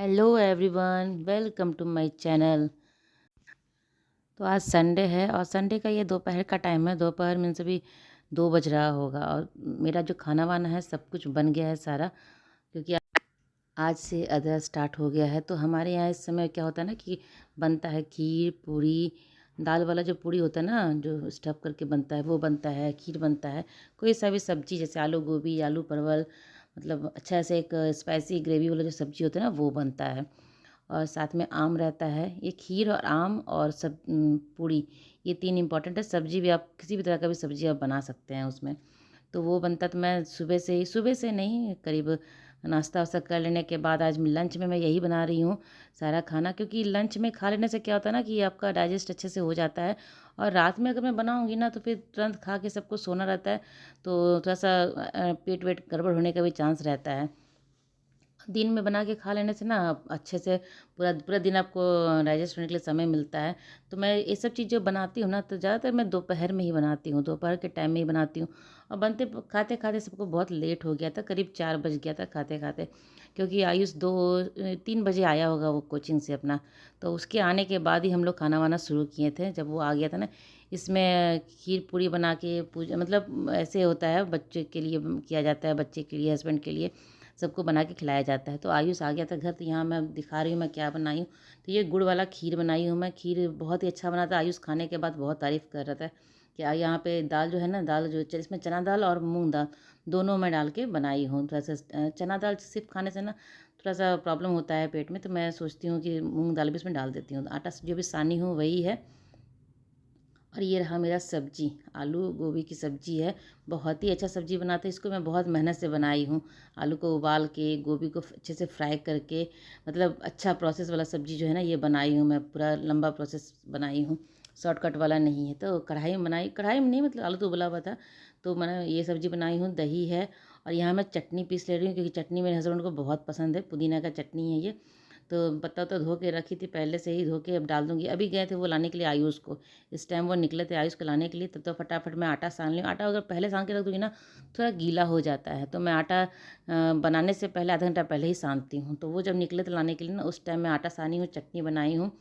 Hello everyone, welcome to my channel. तो आज Sunday है और संडे का ये दोपहर का टाइम है। दोपहर में अभी 2 बज रहा होगा और मेरा जो खाना वाना है सब कुछ बन गया है सारा, क्योंकि आज से अदर स्टार्ट हो गया है। तो हमारे यहाँ इस समय क्या होता है ना कि बनता है खीर पूरी। दाल वाला जो पूरी होता है ना, जो स्टफ़ करके बनता है, वो बनता है। खीर बनता है। कोई सा भी सब्जी जैसे आलू गोभी, आलू परवल, मतलब अच्छा से एक स्पाइसी ग्रेवी वाला जो सब्जी होता है ना, वो बनता है। और साथ में आम रहता है। ये खीर और आम और सब पूड़ी, ये 3 इम्पॉर्टेंट है। सब्जी भी आप किसी भी तरह का भी सब्जी आप बना सकते हैं उसमें। तो वो बनता, तो मैं सुबह से नहीं, करीब नाश्ता वास्ता कर लेने के बाद आज लंच में मैं यही बना रही हूँ सारा खाना, क्योंकि लंच में खा लेने से क्या होता है ना कि आपका डाइजेस्ट अच्छे से हो जाता है। और रात में अगर मैं बनाऊँगी ना तो फिर तुरंत खा के सबको सोना रहता है, तो थोड़ा सा पेट वेट गड़बड़ होने का भी चांस रहता है। दिन में बना के खा लेने से ना अच्छे से पूरा पूरा दिन आपको डाइजेस्ट होने के लिए समय मिलता है। तो मैं ये सब चीज़ जो बनाती हूँ ना, तो ज़्यादातर मैं दोपहर में ही बनाती हूँ, दोपहर के टाइम में ही बनाती हूँ। और खाते खाते सबको बहुत लेट हो गया था, करीब 4 बज गया था खाते खाते, क्योंकि आयुष 3 बजे आया होगा वो कोचिंग से अपना। तो उसके आने के बाद ही हम लोग खाना वाना शुरू किए थे, जब वो आ गया था ना। इसमें खीर पूरी बना के पूजा, मतलब ऐसे होता है, बच्चे के लिए किया जाता है, बच्चे के लिए, हस्बैंड के लिए, सबको बना के खिलाया जाता है। तो आयुष आ गया था घर, तो यहाँ मैं दिखा रही हूँ मैं क्या बनाई हूँ। तो ये गुड़ वाला खीर बनाई हूँ मैं। खीर बहुत ही अच्छा बना था। आयुष खाने के बाद बहुत तारीफ़ कर रहा था कि यहाँ पे दाल जो है ना, दाल जो इसमें चना दाल और मूंग दाल दोनों मैं डाल के बनाई हूँ। थोड़ा सा चना दाल सिर्फ खाने से ना थोड़ा सा प्रॉब्लम होता है पेट में, तो मैं सोचती हूँ कि मूंग दाल भी इसमें डाल देती हूँ। आटा जो भी सानी हूँ वही है। और ये रहा मेरा सब्जी, आलू गोभी की सब्जी है। बहुत ही अच्छा सब्जी बनाते हैं। इसको मैं बहुत मेहनत से बनाई हूँ। आलू को उबाल के, गोभी को अच्छे से फ्राई करके, मतलब अच्छा प्रोसेस वाला सब्जी जो है ना, ये बनाई हूँ मैं। पूरा लंबा प्रोसेस बनाई हूँ, शॉर्टकट वाला नहीं है। तो कढ़ाई में बनाई, कढ़ाई में नहीं, मतलब आलू तो उबला हुआ था। तो मैंने ये सब्जी बनाई हूँ। दही है और यहाँ मैं चटनी पीस ले रही हूँ, क्योंकि चटनी मेरे हस्बैंड को बहुत पसंद है। पुदीना का चटनी है ये। तो पत्ता तो धो के रखी थी पहले से ही, धो के अब डाल दूँगी। अभी गए थे वो लाने के लिए आयुष को, इस टाइम वो निकले थे आयुष को लाने के लिए। तब तो फटाफट मैं आटा सान ली। आटा अगर पहले सान के रख दूँगी ना, थोड़ा गीला हो जाता है। तो मैं आटा बनाने से पहले आधा घंटा पहले ही सानती हूँ। तो वो जब निकले थे लाने के लिए ना, उस टाइम मैं आटा सानी हूँ, चटनी बनाई हूँ।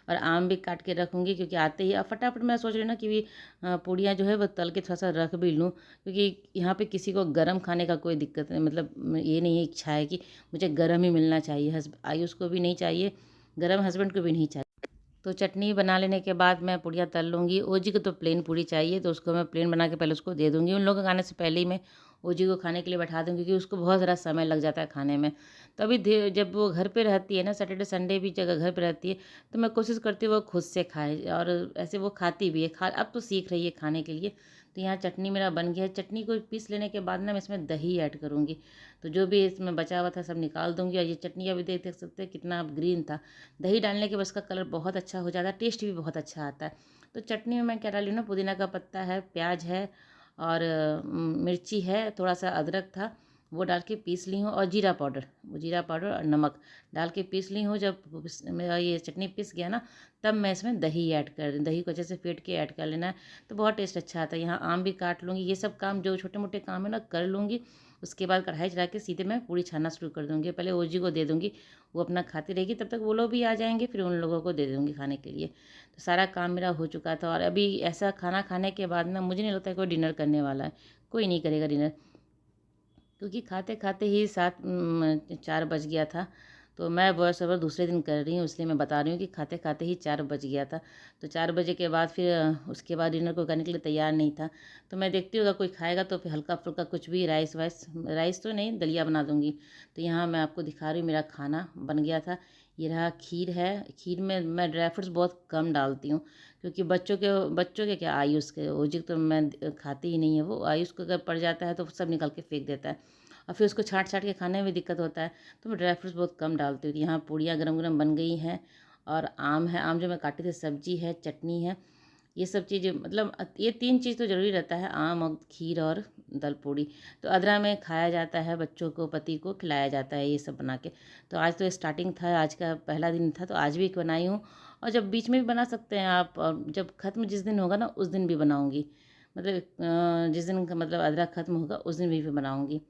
और आम भी काट के रखूँगी, क्योंकि आते ही अब फटाफट मैं सोच रही हूँ ना कि भी पूड़ियाँ जो है वो तल के थोड़ा सा रख भी लूँ, क्योंकि यहाँ पे किसी को गरम खाने का कोई दिक्कत नहीं, मतलब ये नहीं है, इच्छा है कि मुझे गरम ही मिलना चाहिए। आयुष को भी नहीं चाहिए गरम, हस्बैंड को भी नहीं चाहिए। तो चटनी बना लेने के बाद मैं पूड़ियाँ तल लूँगी। ओजी को तो प्लेन पूड़ी चाहिए, तो उसको मैं प्लेन बना के पहले उसको दे दूँगी। उन लोगों के आने से पहले ही मैं ओजी को खाने के लिए बैठा दूँगी, क्योंकि उसको बहुत ज़्यादा समय लग जाता है खाने में। तो अभी जब वो घर पे रहती है ना, सैटरडे संडे भी जगह घर पे रहती है, तो मैं कोशिश करती हूँ वो खुद से खाए, और ऐसे वो खाती भी है। अब तो सीख रही है खाने के लिए। तो यहाँ चटनी मेरा बन गया है। चटनी को पीस लेने के बाद ना मैं इसमें दही ऐड करूँगी। तो जो भी इसमें बचा हुआ था सब निकाल दूँगी। और ये चटनी अभी देख सकते हैं कितना ग्रीन था। दही डालने के बाद उसका कलर बहुत अच्छा हो जाता है, टेस्ट भी बहुत अच्छा आता है। तो चटनी में मैं क्या डाली हूँ ना, पुदीना का पत्ता है, प्याज है, और मिर्ची है, थोड़ा सा अदरक था, वो डाल के पीस ली हूँ। और जीरा पाउडर, वो जीरा पाउडर और नमक डाल के पीस ली हूँ। जब मेरा ये चटनी पीस गया ना, तब मैं इसमें दही ऐड कर, दही को अच्छे से फेंट के ऐड कर लेना है। तो बहुत टेस्ट अच्छा आता है। यहाँ आम भी काट लूँगी। ये सब काम जो छोटे मोटे काम है ना कर लूँगी। उसके बाद कढ़ाई चढ़ा के सीधे मैं पूड़ी छानना शुरू कर दूँगी। पहले ओजी को दे दूँगी, वो अपना खाती रहेगी, तब तक वो लोग भी आ जाएंगे, फिर उन लोगों को दे दूँगी खाने के लिए। तो सारा काम मेरा हो चुका था। और अभी ऐसा खाना खाने के बाद ना मुझे नहीं लगता है कोई डिनर करने वाला है। कोई नहीं करेगा डिनर, क्योंकि खाते खाते ही 4 बज गया था। तो मैं वॉइस ओवर दूसरे दिन कर रही हूँ, इसलिए मैं बता रही हूँ कि खाते खाते ही 4 बज गया था। तो 4 बजे के बाद फिर उसके बाद डिनर को करने के लिए तैयार नहीं था। तो मैं देखती हूँ अगर कोई खाएगा तो फिर हल्का फुल्का कुछ भी, राइस वाइस, राइस तो नहीं, दलिया बना दूँगी। तो यहाँ मैं आपको दिखा रही हूँ मेरा खाना बन गया था। ये रहा खीर है। खीर में मैं ड्राई फ्रूट्स बहुत कम डालती हूँ, क्योंकि बच्चों के क्या, आयुष के, ओजी तो मैं खाती ही नहीं है। वो आयुष को अगर पड़ जाता है तो सब निकाल के फेंक देता है, और फिर उसको छाँट छाँट के खाने में दिक्कत होता है। तो मैं ड्राई फ्रूट्स बहुत कम डालती हूँ। यहाँ पूड़ियाँ गरम गरम बन गई हैं। और आम है, आम जो मैं काटी थी, सब्जी है, चटनी है। ये सब चीज़ें, मतलब ये 3 चीज़ तो ज़रूरी रहता है, आम और खीर और दाल पूड़ी। तो अदरा में खाया जाता है, बच्चों को, पति को खिलाया जाता है ये सब बना के। तो आज तो स्टार्टिंग था, आज का पहला दिन था, तो आज भी बनाई हूँ। और जब बीच में भी बना सकते हैं आप, और जब ख़त्म जिस दिन होगा ना उस दिन भी बनाऊँगी। मतलब जिस दिन मतलब अदरक ख़त्म होगा उस दिन भी बनाऊँगी।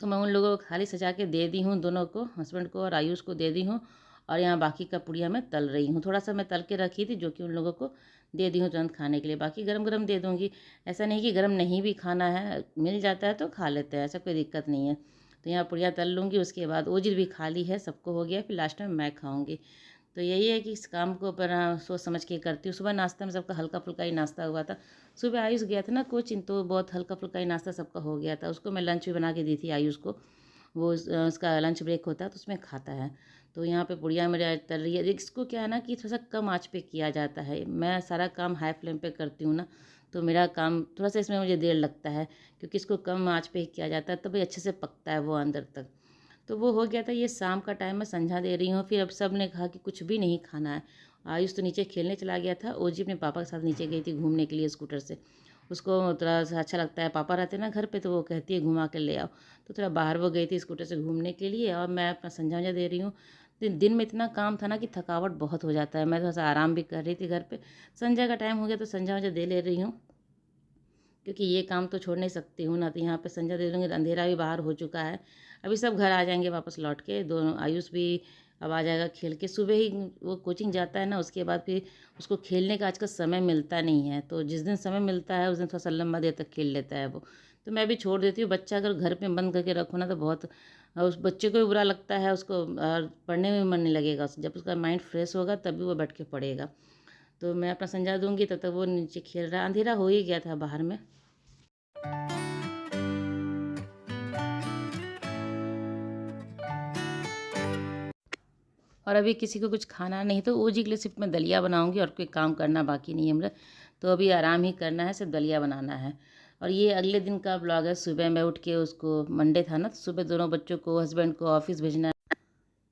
तो मैं उन लोगों को थाली सजा के दे दी हूँ, दोनों को, हस्बैंड को और आयुष को दे दी हूँ। और यहाँ बाकी का पुड़िया मैं तल रही हूँ। थोड़ा सा मैं तल के रखी थी जो कि उन लोगों को दे दी हूँ तुरंत खाने के लिए। बाकी गरम गरम दे दूँगी। ऐसा नहीं कि गरम नहीं भी खाना है, मिल जाता है तो खा लेते हैं, ऐसा कोई दिक्कत नहीं है। तो यहाँ पुड़िया तल लूँगी, उसके बाद ओजिल भी खा ली है, सबको हो गया, फिर लास्ट में मैं खाऊँगी। तो यही है कि इस काम को पर सोच समझ के करती हूँ। सुबह नाश्ता में सबका हल्का फुल्का ही नाश्ता हुआ था। सुबह आयुष गया था ना कोचिंग, तो बहुत हल्का फुल्का ही नाश्ता सबका हो गया था। उसको मैं लंच भी बना के दी थी आयुष को। वो उसका लंच ब्रेक होता है तो उसमें खाता है। तो यहाँ पे पुड़िया मेरे तल रही है। इसको क्या है ना कि थोड़ा सा कम आँच पे किया जाता है। मैं सारा काम हाई फ्लेम पे करती हूँ ना, तो मेरा काम थोड़ा सा इसमें मुझे देर लगता है, क्योंकि इसको कम आँच पे किया जाता है तभी अच्छे से पकता है वो अंदर तक। तो वो हो गया था। ये शाम का टाइम मैं संझा दे रही हूँ। फिर अब सब ने कहा कि कुछ भी नहीं खाना है। आयुष तो नीचे खेलने चला गया था। ओजी अपने पापा के साथ नीचे गई थी घूमने के लिए स्कूटर से। उसको थोड़ा सा अच्छा लगता है, पापा रहते ना घर पे तो वो कहती है घुमा के ले आओ। तो थोड़ा बाहर वो गई थी स्कूटर से घूमने के लिए, और मैं अपना संझा वंझा दे रही हूँ। दिन में इतना काम था ना कि थकावट बहुत हो जाता है। मैं थोड़ा सा आराम भी कर रही थी घर पे। संझा का टाइम हो गया तो संझा वंझा दे ले रही हूँ, क्योंकि ये काम तो छोड़ नहीं सकती हूँ ना। तो यहाँ पे संझा दे दूँगी, अंधेरा भी बाहर हो चुका है। अभी सब घर आ जाएंगे वापस लौट के। दोनों आयुष भी अब आ जाएगा खेल के। सुबह ही वो कोचिंग जाता है ना, उसके बाद फिर उसको खेलने का आजकल समय मिलता नहीं है। तो जिस दिन समय मिलता है उस दिन थोड़ा सा लंबा देर तक खेल लेता है वो। तो मैं भी छोड़ देती हूँ। बच्चा अगर घर पे बंद करके रखो ना तो बहुत उस बच्चे को भी बुरा लगता है, उसको और पढ़ने में मन नहीं लगेगा। जब उसका माइंड फ्रेश होगा तभी वो बैठ के पढ़ेगा। तो मैं अपना संझा दूंगी तब तक वो नीचे खेल रहा है। अंधेरा हो ही गया था बाहर में। और अभी किसी को कुछ खाना नहीं तो ओजी के लिए सिर्फ मैं दलिया बनाऊंगी, और कोई काम करना बाकी नहीं है मेरा। तो अभी आराम ही करना है, सिर्फ दलिया बनाना है। और ये अगले दिन का ब्लॉग है। सुबह मैं उठ के, उसको मंडे था ना, तो सुबह दोनों बच्चों को, हस्बैंड को ऑफिस भेजना है।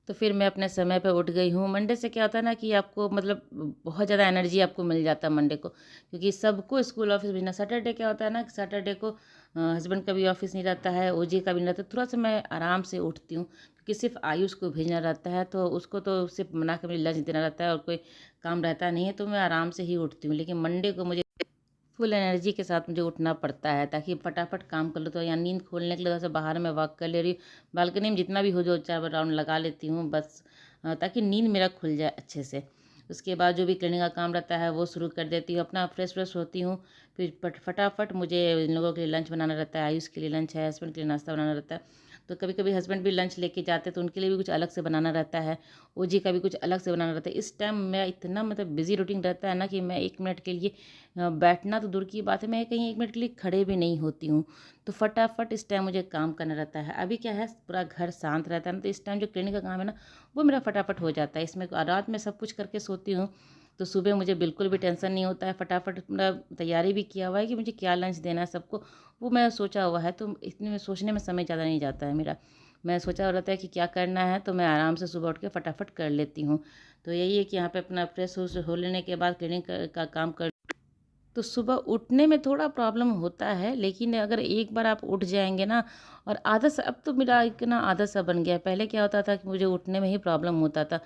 तो फिर मैं अपने समय पे उठ गई हूँ। मंडे से क्या होता है ना कि आपको मतलब बहुत ज़्यादा एनर्जी आपको मिल जाता है मंडे को, क्योंकि सबको स्कूल ऑफिस भेजना। सैटरडे क्या होता है ना कि सैटरडे को हस्बैंड का भी ऑफिस नहीं रहता है, ओजी का भी नहीं रहता। थोड़ा सा मैं आराम से उठती हूँ, क्योंकि सिर्फ आयुष को भेजना रहता है, तो उसको तो सिर्फ बना के मुझे लंच देना रहता है और कोई काम रहता नहीं है। तो मैं आराम से ही उठती हूँ। लेकिन मंडे को मुझे फुल एनर्जी के साथ मुझे उठना पड़ता है, ताकि फटाफट काम कर लो। तो यहाँ नींद खोलने के लिए थोड़ा सा बाहर में वॉक कर ले रही हूँ। बालकनी में जितना भी हो जो 4 राउंड लगा लेती हूँ बस, ताकि नींद मेरा खुल जाए अच्छे से। उसके बाद जो भी क्लीनिंग का काम रहता है वो शुरू कर देती हूँ। अपना फ्रेश व्रेश होती हूँ। फिर फटाफट मुझे इन लोगों के लिए लंच बनाना रहता है। आयुष के लिए लंच है, हस्बैंड के लिए नाश्ता बनाना रहता है। तो कभी कभी हस्बैंड भी लंच लेके जाते हैं तो उनके लिए भी कुछ अलग से बनाना रहता है। ओजी का भी कुछ अलग से बनाना रहता है। इस टाइम मैं इतना मतलब बिजी रूटीन रहता है ना कि मैं 1 मिनट के लिए बैठना तो दूर की बात है, मैं कहीं 1 मिनट के लिए खड़े भी नहीं होती हूँ। तो फटाफट इस टाइम मुझे काम करना रहता है। अभी क्या है, पूरा घर शांत रहता है ना, तो इस टाइम जो क्लीनिंग का काम है ना वो मेरा फटाफट हो जाता है। इसमें रात में सब कुछ करके सोती हूँ, तो सुबह मुझे बिल्कुल भी टेंशन नहीं होता है। फटाफट मेरा तैयारी भी किया हुआ है कि मुझे क्या लंच देना है सबको, वो मैं सोचा हुआ है। तो इतने में सोचने में समय ज़्यादा नहीं जाता है मेरा। मैं सोचा रहता है कि क्या करना है, तो मैं आराम से सुबह उठ के फटाफट कर लेती हूँ। तो यही है कि यहाँ पे अपना फ्रेश हो लेने के बाद क्लीनिंग का काम कर, तो सुबह उठने में थोड़ा प्रॉब्लम होता है। लेकिन अगर एक बार आप उठ जाएंगे ना, और आदत अब तो मेरा एक ना आदत सा बन गया है। पहले क्या होता था कि मुझे उठने में ही प्रॉब्लम होता था,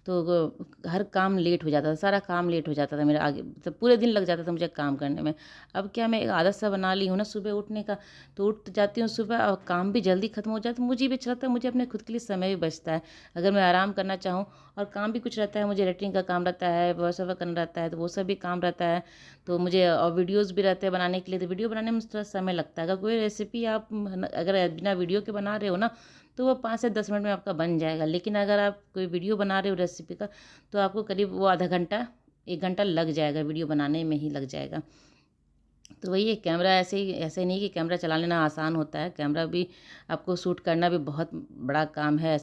तो हर काम लेट हो जाता था, सारा काम लेट हो जाता था मेरा, आगे तो पूरे दिन लग जाता था मुझे काम करने में। अब क्या मैं एक आदत सा बना ली हूँ ना सुबह उठने का, तो उठ जाती हूँ सुबह और काम भी जल्दी खत्म हो जाता है। मुझे भी अच्छा लगता है, मुझे अपने खुद के लिए समय भी बचता है अगर मैं आराम करना चाहूँ। और काम भी कुछ रहता है, मुझे रेटिंग का काम रहता है, वॉइस ओवर करना रहता है, तो वो सब भी काम रहता है। तो मुझे और वीडियोज़ भी रहते हैं बनाने के लिए। तो वीडियो बनाने में थोड़ा समय लगता है। अगर कोई रेसिपी आप अगर बिना वीडियो के बना रहे हो ना, तो वो 5 से 10 मिनट में आपका बन जाएगा। लेकिन अगर आप कोई वीडियो बना रहे हो रेसिपी का, तो आपको करीब वो आधा घंटा 1 घंटा लग जाएगा, वीडियो बनाने में ही लग जाएगा। तो वही है, कैमरा ऐसे ही नहीं कि कैमरा चला लेना आसान होता है, कैमरा भी आपको शूट करना भी बहुत बड़ा काम है।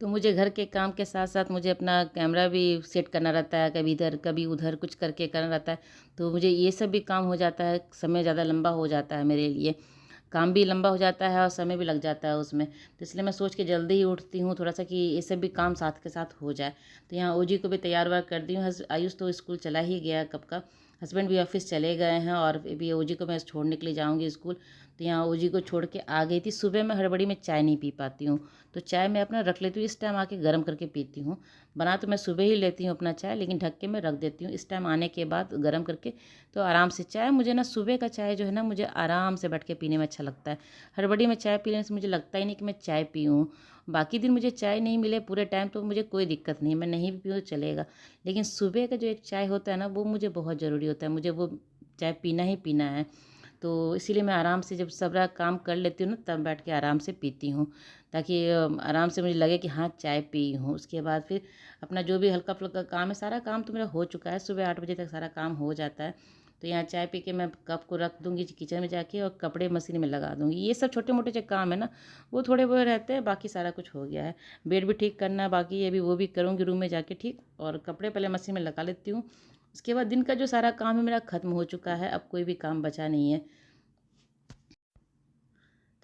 तो मुझे घर के काम के साथ साथ मुझे अपना कैमरा भी सेट करना रहता है, कभी इधर कभी उधर कुछ करके करना रहता है। तो मुझे ये सब भी काम हो जाता है, समय ज़्यादा लंबा हो जाता है मेरे लिए, काम भी लंबा हो जाता है और समय भी लग जाता है उसमें। तो इसलिए मैं सोच के जल्दी ही उठती हूँ थोड़ा सा, कि ये सब भी काम साथ के साथ हो जाए। तो यहाँ ओजी को भी तैयार वार कर दी हूँ। आयुष तो स्कूल चला ही गया कब का। हस्बैंड भी ऑफिस चले गए हैं और अभी ओजी को मैं छोड़ने के लिए जाऊँगी स्कूल। तो यहाँ ओजी को छोड़ के आ गई थी। सुबह मैं हड़बड़ी में चाय नहीं पी पाती हूँ, तो चाय मैं अपना रख लेती हूँ, इस टाइम आके गर्म करके पीती हूँ। बना तो मैं सुबह ही लेती हूँ अपना चाय, लेकिन ढक के मैं रख देती हूँ, इस टाइम आने के बाद गर्म करके तो आराम से चाय मुझे ना, सुबह का चाय जो है ना, मुझे आराम से बैठ के पीने में अच्छा लगता है। हड़बड़ी में चाय पीने से मुझे लगता ही नहीं कि मैं चाय पीऊँ। बाकी दिन मुझे चाय नहीं मिले पूरे टाइम तो मुझे कोई दिक्कत नहीं है, मैं नहीं भी पीऊँ तो चलेगा। लेकिन सुबह का जो एक चाय होता है ना, वो मुझे बहुत ज़रूरी होता है, मुझे वो चाय पीना ही पीना है। तो इसीलिए मैं आराम से जब सारा काम कर लेती हूँ ना, तब बैठ के आराम से पीती हूँ, ताकि आराम से मुझे लगे कि हाँ चाय पी हूँ। उसके बाद फिर अपना जो भी हल्का फुल्का काम है, सारा काम तो मेरा हो चुका है, सुबह 8 बजे तक सारा काम हो जाता है। तो यहाँ चाय पी के मैं कप को रख दूँगी किचन में जाके और कपड़े मशीन में लगा दूँगी। ये सब छोटे मोटे जो काम है ना, वो थोड़े बहुत रहते हैं, बाकी सारा कुछ हो गया है। बेड भी ठीक करना बाकी है, अभी वो भी करूँगी रूम में जाके ठीक, और कपड़े पहले मशीन में लगा लेती हूँ। उसके बाद दिन का जो सारा काम है मेरा ख़त्म हो चुका है, अब कोई भी काम बचा नहीं है।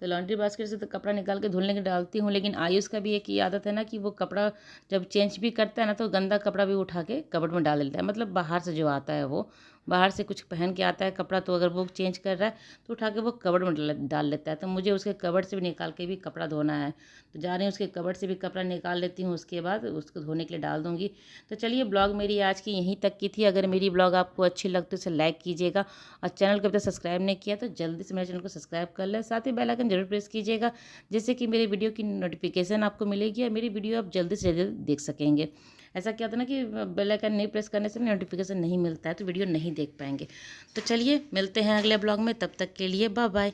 तो लॉन्ड्री बास्केट से तो कपड़ा निकाल के धुलने के डालती हूँ, लेकिन आयुष का भी एक ये आदत है ना कि वो कपड़ा जब चेंज भी करता है ना, तो गंदा कपड़ा भी उठा के कबर्ड में डाल देता है। मतलब बाहर से जो आता है, वो बाहर से कुछ पहन के आता है कपड़ा, तो अगर वो चेंज कर रहा है तो उठा के वो कबर्ड में डाल लेता है। तो मुझे उसके कबर्ड से भी निकाल के भी कपड़ा धोना है, तो जा रही हूँ उसके कबर्ड से भी कपड़ा निकाल लेती हूँ, उसके बाद उसको धोने के लिए डाल दूँगी। तो चलिए, ब्लॉग मेरी आज की यहीं तक की थी। अगर मेरी ब्लॉग आपको अच्छी लगती है तो इसे लाइक कीजिएगा, और चैनल को अभी तक सब्सक्राइब नहीं किया तो जल्दी से मेरे चैनल को सब्सक्राइब कर लें, साथ ही बेल आइकन जरूर प्रेस कीजिएगा, जिससे कि मेरे वीडियो की नोटिफिकेशन आपको मिलेगी और मेरी वीडियो आप जल्दी से जल्दी देख सकेंगे। ऐसा क्या होता है ना कि बेल आइकन नहीं प्रेस करने से नोटिफिकेशन नहीं मिलता है, तो वीडियो नहीं देख पाएंगे। तो चलिए, मिलते हैं अगले ब्लॉग में, तब तक के लिए बाय बाय।